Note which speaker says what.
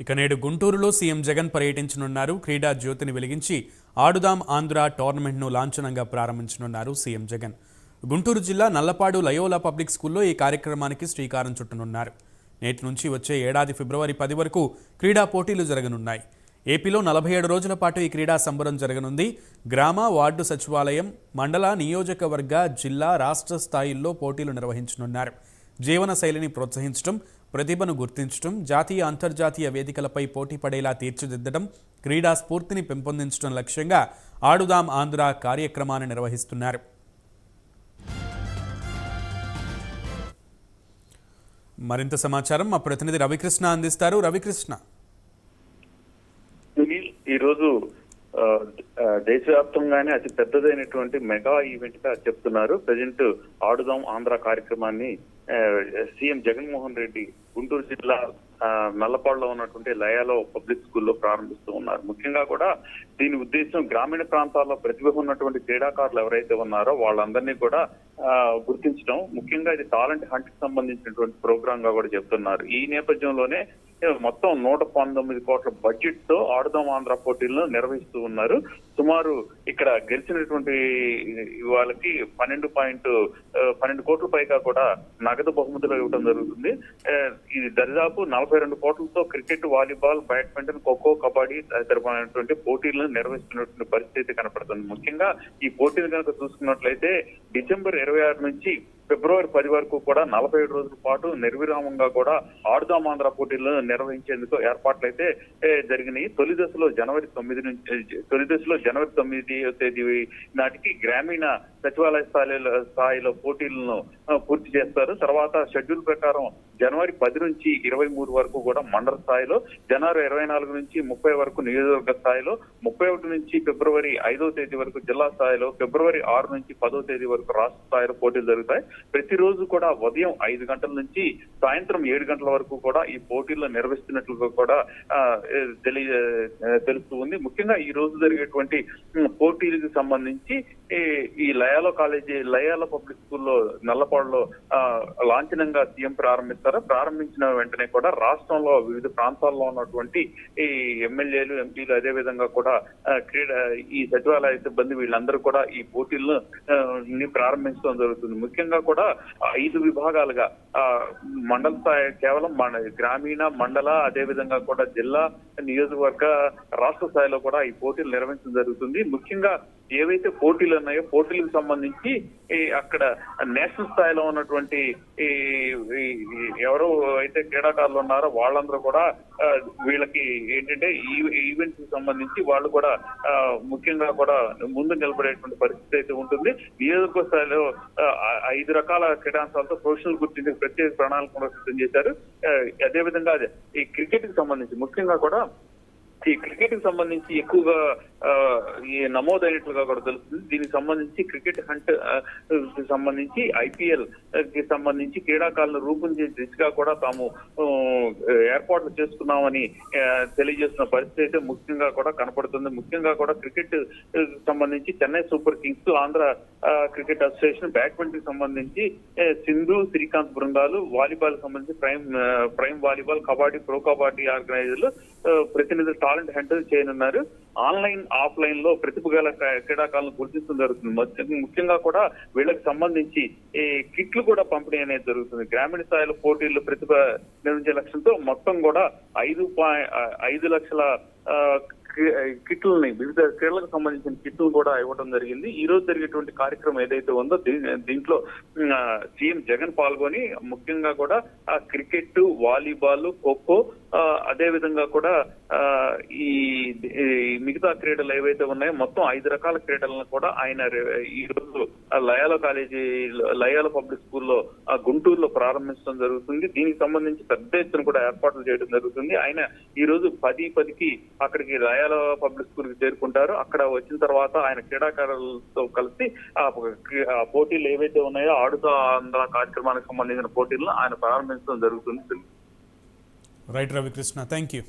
Speaker 1: ఇక నేడు గుంటూరులో సీఎం జగన్ పర్యటించనున్నారు. క్రీడా జ్యోతిని వెలిగించి ఆడుదాం ఆంధ్ర టోర్నమెంట్ను లాంఛనంగా ప్రారంభించనున్నారు సీఎం జగన్. గుంటూరు జిల్లా నల్లపాడు లయోలా పబ్లిక్ స్కూల్లో ఈ కార్యక్రమానికి శ్రీకారం చుట్టనున్నారు. నేటి నుంచి వచ్చే ఏడాది ఫిబ్రవరి 10 వరకు క్రీడా పోటీలు జరగనున్నాయి. ఏపీలో 47 రోజుల పాటు ఈ క్రీడా సంబరం జరగనుంది. గ్రామ, వార్డు సచివాలయం, మండల, నియోజకవర్గ, జిల్లా, రాష్ట్ర స్థాయిల్లో పోటీలు నిర్వహించనున్నారు. జీవన శైలిని ప్రోత్సహించడం, ప్రతిభను గుర్తించడం, జాతీయ అంతర్జాతీయ వేదికలపై పోటీ పడేలా తీర్చిదిద్దడం, క్రీడా స్ఫూర్తిని పెంపొందించడం లక్ష్యంగా ఆడుదాం ఆంధ్ర కార్యక్రమాన్ని నిర్వహిస్తున్నారు. మరింత సమాచారం మా ప్రతినిధి రవికృష్ణ అందిస్తారు. రవికృష్ణ,
Speaker 2: ఈరోజు దేశవ్యాప్తంగానే అతి పెద్దదైనటువంటి మెగా ఈవెంట్ గా చెప్తున్నారు. ప్రజెంట్ ఆడుదాం ఆంధ్ర కార్యక్రమాన్ని సీఎం జగన్మోహన్ రెడ్డి గుంటూరు జిల్లా నల్లపాడులో ఉన్నటువంటి లయాలో పబ్లిక్ స్కూల్లో ప్రారంభిస్తూ ఉన్నారు. ముఖ్యంగా కూడా దీని ఉద్దేశం గ్రామీణ ప్రాంతాల్లో ప్రతిభ ఉన్నటువంటి క్రీడాకారులు ఎవరైతే ఉన్నారో వాళ్ళందరినీ కూడా గుర్తించడం. ముఖ్యంగా ఇది టాలెంట్ హంట్ కి సంబంధించినటువంటి ప్రోగ్రామ్ గా కూడా చెప్తున్నారు. ఈ నేపథ్యంలోనే మొత్తం 119 కోట్ల బడ్జెట్ తో ఆడుదాం ఆంధ్ర పోటీలను నిర్వహిస్తూ ఉన్నారు. సుమారు ఇక్కడ గెలిచినటువంటి వాళ్ళకి 12 కోట్ల పైగా కూడా నగదు బహుమతులు ఇవ్వడం జరుగుతుంది. ఇది దరిదాపు 42 కోట్లతో cricket, volleyball, badminton, kho kho, kabaddi తదితరమైనటువంటి పోటీలను నిర్వహిస్తున్నటువంటి పరిస్థితి కనపడుతుంది. ముఖ్యంగా ఈ పోటీలు కనుక చూసుకున్నట్లయితే డిసెంబర్ 26 నుంచి ఫిబ్రవరి 10 వరకు కూడా 47 రోజుల పాటు నిర్విరామంగా కూడా ఆడుదాం ఆంధ్ర పోటీలను నిర్వహించేందుకు ఏర్పాట్లు అయితే జరిగినాయి. తొలి దశలో జనవరి 9వ తేదీ నాటికి గ్రామీణ సచివాలయ స్థాయిలో పోటీలను పూర్తి చేస్తారు. తర్వాత షెడ్యూల్ ప్రకారం జనవరి 10 నుంచి 23 వరకు కూడా మండల స్థాయిలో, జనవరి 24 నుంచి 30 వరకు నియోజకవర్గ స్థాయిలో, 31 నుంచి ఫిబ్రవరి 5వ తేదీ వరకు జిల్లా స్థాయిలో, ఫిబ్రవరి 6 నుంచి 10వ తేదీ వరకు రాష్ట్ర స్థాయిలో పోటీలు జరుగుతాయి. ప్రతిరోజు కూడా ఉదయం 5 గంటల నుంచి సాయంత్రం 7 గంటల వరకు కూడా ఈ పోటీల్లో నిర్వహిస్తున్నట్లుగా కూడా తెలుస్తూ ఉంది. ముఖ్యంగా ఈ రోజు జరిగేటువంటి పోటీలకు సంబంధించి ఈ లయాలో పబ్లిక్ స్కూల్లో నల్లపాడులో లాంఛనంగా సీఎం ప్రారంభించిన వెంటనే కూడా రాష్ట్రంలో వివిధ ప్రాంతాల్లో ఉన్నటువంటి ఈ ఎమ్మెల్యేలు, ఎంపీలు, అదే విధంగా కూడా ఈ సచివాలయ సిబ్బంది వీళ్ళందరూ కూడా ఈ పోటీలను ప్రారంభించడం జరుగుతుంది. ముఖ్యంగా కూడా 5 విభాగాలుగా మండల స్థాయి, కేవలం గ్రామీణ, మండల, అదే విధంగా కూడా జిల్లా, నియోజకవర్గ, రాష్ట్ర స్థాయిలో కూడా ఈ పోటీలు నిర్వహించడం జరుగుతుంది. ముఖ్యంగా ఏవైతే పోటీలు ఉన్నాయో పోటీలకు సంబంధించి అక్కడ నేషనల్ స్థాయిలో ఉన్నటువంటి ఎవరు అయితే క్రీడాకారులు ఉన్నారో వాళ్ళందరూ కూడా వీళ్ళకి ఏంటంటే ఈవెంట్ కి సంబంధించి వాళ్ళు కూడా ముఖ్యంగా కూడా ముందు నిలబడేటువంటి పరిస్థితి అయితే ఉంటుంది. నియోజకవర్గ స్థాయిలో 5 రకాల క్రీడాంశాలతో ప్రొఫెషనల్ గుర్తించే ప్రత్యేక ప్రణాళిక కూడా సిద్ధం చేశారు. అదేవిధంగా ఈ క్రికెట్ కి సంబంధించి ముఖ్యంగా కూడా ఈ క్రికెట్ కి సంబంధించి ఎక్కువగా ఈ నమోదైనట్లుగా కూడా తెలుస్తుంది. దీనికి సంబంధించి క్రికెట్ హంట్ కి సంబంధించి IPL కి సంబంధించి క్రీడాకారులను రూపొందించే దిశగా కూడా తాము ఏర్పాట్లు చేసుకున్నామని తెలియజేస్తున్న పరిస్థితి అయితే ముఖ్యంగా కూడా కనపడుతుంది. ముఖ్యంగా కూడా క్రికెట్ సంబంధించి Chennai Super Kings, Andhra Cricket Association, badminton సంబంధించి సింధు, శ్రీకాంత్ బృందాలు, వాలీబాల్ సంబంధించి Prime Volleyball, kabaddi, Pro kabaddi ఆర్గనైజర్లు ప్రతినిధులు టాలెంట్ హంట్ చేయనున్నారు. ఆన్లైన్, ఆఫ్లైన్ లో ప్రతిభ గల క్రీడాకారులను గుర్తించడం జరుగుతుంది. ముఖ్యంగా కూడా వీళ్ళకి సంబంధించి ఈ కిట్లు కూడా పంపిణీ అనేది జరుగుతుంది. గ్రామీణ స్థాయిలో పోటీల్లో ప్రతిభ నిర్వహించే లక్ష్యంతో మొత్తం కూడా 5 లక్షల కిట్లని, వివిధ క్రీడలకు సంబంధించిన కిట్లు కూడా ఇవ్వడం జరిగింది. ఈ రోజు జరిగేటువంటి కార్యక్రమం ఏదైతే ఉందో దీంట్లో సీఎం జగన్ పాల్గొని ముఖ్యంగా కూడా క్రికెట్, వాలీబాల్, ఖోఖో, అదే విధంగా కూడా ఈ మిగతా క్రీడలు ఏవైతే ఉన్నాయో మొత్తం 5 రకాల క్రీడలను కూడా ఆయన ఈ రోజు లయాలో పబ్లిక్ స్కూల్లో గుంటూరులో ప్రారంభించడం జరుగుతుంది. దీనికి సంబంధించి పెద్ద ఎత్తున కూడా ఏర్పాట్లు చేయడం జరుగుతుంది. ఆయన ఈ రోజు 10:10కి అక్కడికి లయాలో పబ్లిక్ స్కూల్ కి చేరుకుంటారు. అక్కడ వచ్చిన తర్వాత ఆయన క్రీడాకారులతో కలిసి ఆ పోటీలు ఏవైతే ఉన్నాయో ఆడుతా ఆంధ్ర కార్యక్రమానికి సంబంధించిన పోటీలను ఆయన ప్రారంభించడం జరుగుతుంది.
Speaker 1: Right Ravikrishna, thank you.